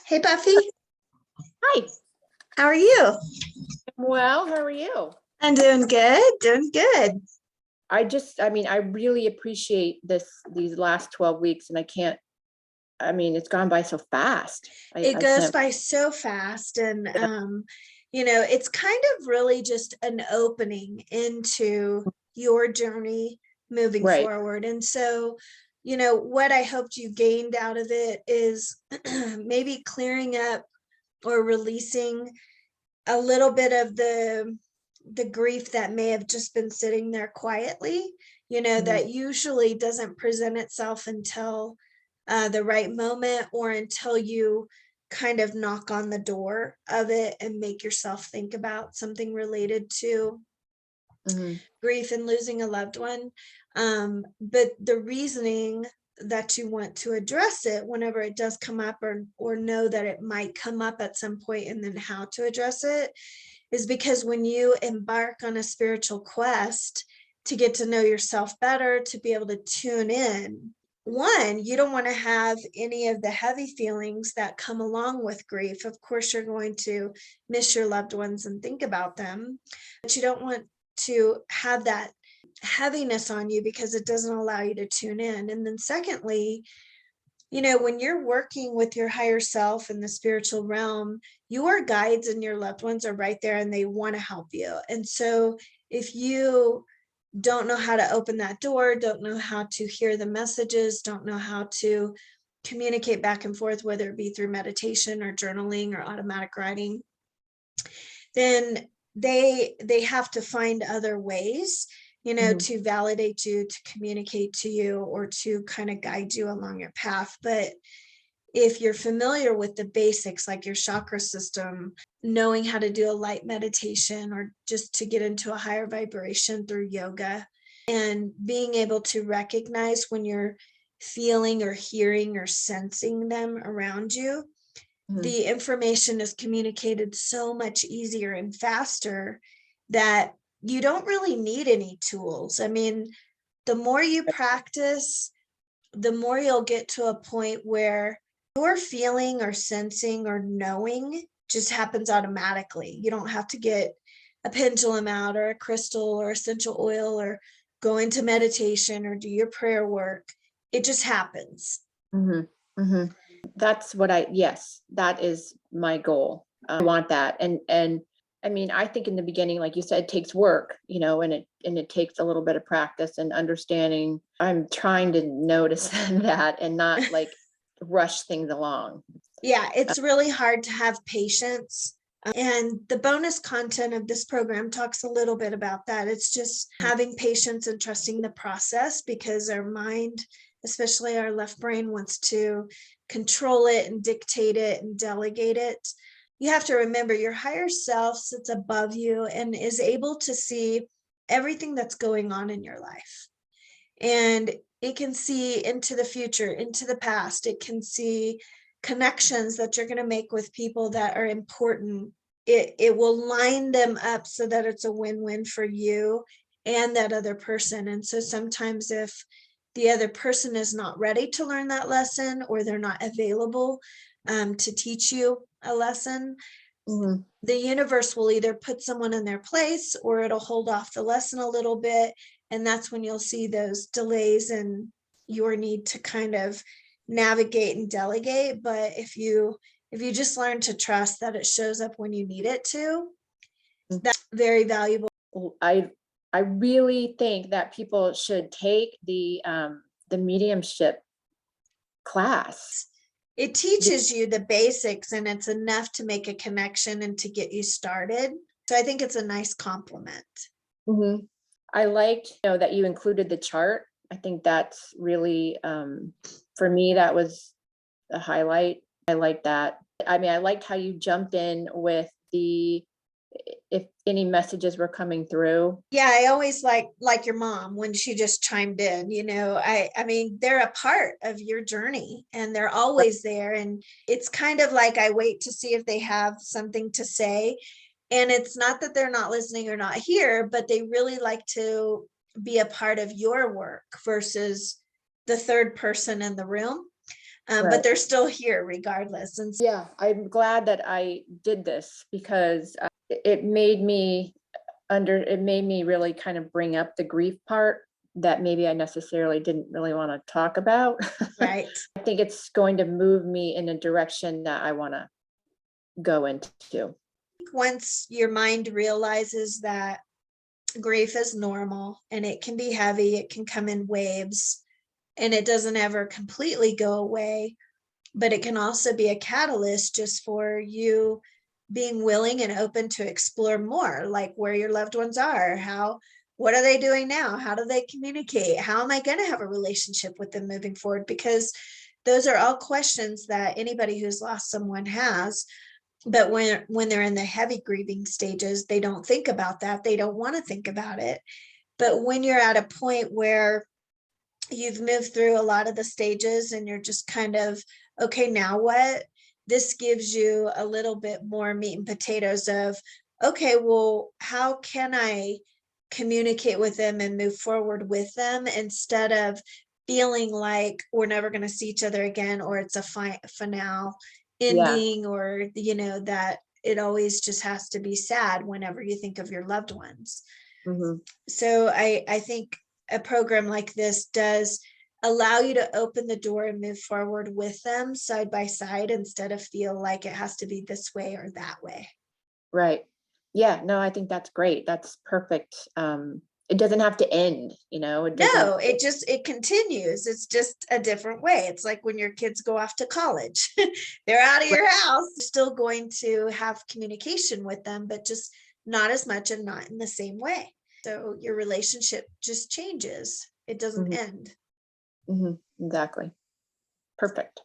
Hey, Buffy. Hi. How are you? Well, how are you? I'm doing good, doing good. I really appreciate these last 12 weeks, and it's gone by so fast. It I goes can't, by so fast. And, it's kind of really just an opening into your journey moving right. forward. And so, what I hoped you gained out of it is maybe clearing up or releasing a little bit of the grief that may have just been sitting there quietly, Mhm. that usually doesn't present itself until the right moment, or until you kind of knock on the door of it and make yourself think about something related to Mhm. grief and losing a loved one. But the reasoning that you want to address it whenever it does come up, or know that it might come up at some point, and then how to address it, is because when you embark on a spiritual quest to get to know yourself better, to be able to tune in, one, you don't want to have any of the heavy feelings that come along with grief. Of course, you're going to miss your loved ones and think about them, but you don't want to have that heaviness on you because it doesn't allow you to tune in. And then secondly, when you're working with your higher self in the spiritual realm, your guides and your loved ones are right there and they want to help you. And so if you don't know how to open that door, don't know how to hear the messages, don't know how to communicate back and forth, whether it be through meditation or journaling or automatic writing, then they have to find other ways, Mhm. to validate you, to communicate to you, or to kind of guide you along your path. But if you're familiar with the basics, like your chakra system, knowing how to do a light meditation, or just to get into a higher vibration through yoga, and being able to recognize when you're feeling or hearing or sensing them around you, Mhm. the information is communicated so much easier and faster that you don't really need any tools. I mean, the more you practice, the more you'll get to a point where your feeling or sensing or knowing just happens automatically. You don't have to get a pendulum out, or a crystal, or essential oil, or go into meditation, or do your prayer work. It just happens. Mhm. Mhm. Yes, that is my goal. I want that. I think in the beginning, like you said, it takes work, and it takes a little bit of practice and understanding. I'm trying to notice that and not like rush things along. Yeah, it's really hard to have patience. And the bonus content of this program talks a little bit about that. It's just having patience and trusting the process, because our mind, especially our left brain, wants to control it and dictate it and delegate it. You have to remember your higher self sits above you and is able to see everything that's going on in your life. And it can see into the future, into the past. It can see connections that you're going to make with people that are important. It will line them up so that it's a win-win for you and that other person. And so sometimes if the other person is not ready to learn that lesson, or they're not available to teach you a lesson, Mhm. the universe will either put someone in their place, or it'll hold off the lesson a little bit. And that's when you'll see those delays in your need to kind of navigate and delegate. But if you just learn to trust that it shows up when you need it to, that's very valuable. Well, I really think that people should take the mediumship class. It teaches you the basics, and it's enough to make a connection and to get you started. So I think it's a nice compliment. Mhm. I liked, that you included the chart. I think that's really, for me, that was a highlight. I like that. I liked how you jumped in with if any messages were coming through. Yeah, I always like your mom when she just chimed in. I mean, they're a part of your journey, and they're always there. And it's kind of like I wait to see if they have something to say. And it's not that they're not listening or not here, but they really like to be a part of your work versus the third person in the room. Right. but they're still here regardless. And Yeah, I'm glad that I did this because it made me really kind of bring up the grief part that maybe I necessarily didn't really want to talk about. right. I think it's going to move me in a direction that I want to go into. Once your mind realizes that grief is normal and it can be heavy, it can come in waves, and it doesn't ever completely go away, but it can also be a catalyst just for you being willing and open to explore more, like where your loved ones are, what are they doing now? How do they communicate? How am I going to have a relationship with them moving forward? Because those are all questions that anybody who's lost someone has. But when they're in the heavy grieving stages, they don't think about that. They don't want to think about it. But when you're at a point where you've moved through a lot of the stages and you're just kind of, okay, now what? This gives you a little bit more meat and potatoes of, okay, well, how can I communicate with them and move forward with them instead of feeling like we're never going to see each other again, or it's a finale ending, or, that it always just has to be sad whenever you think of your loved ones. Mm-hmm. So I think a program like this does allow you to open the door and move forward with them side by side instead of feel like it has to be this way or that way. Right. Yeah, no, I think that's great. That's perfect. It doesn't have to end, it doesn't. No, it continues. It's just a different way. It's like when your kids go off to college, they're out of your house, you're still going to have communication with them, but just not as much and not in the same way. So your relationship just changes. It doesn't end. Mm-hmm. Exactly. Perfect.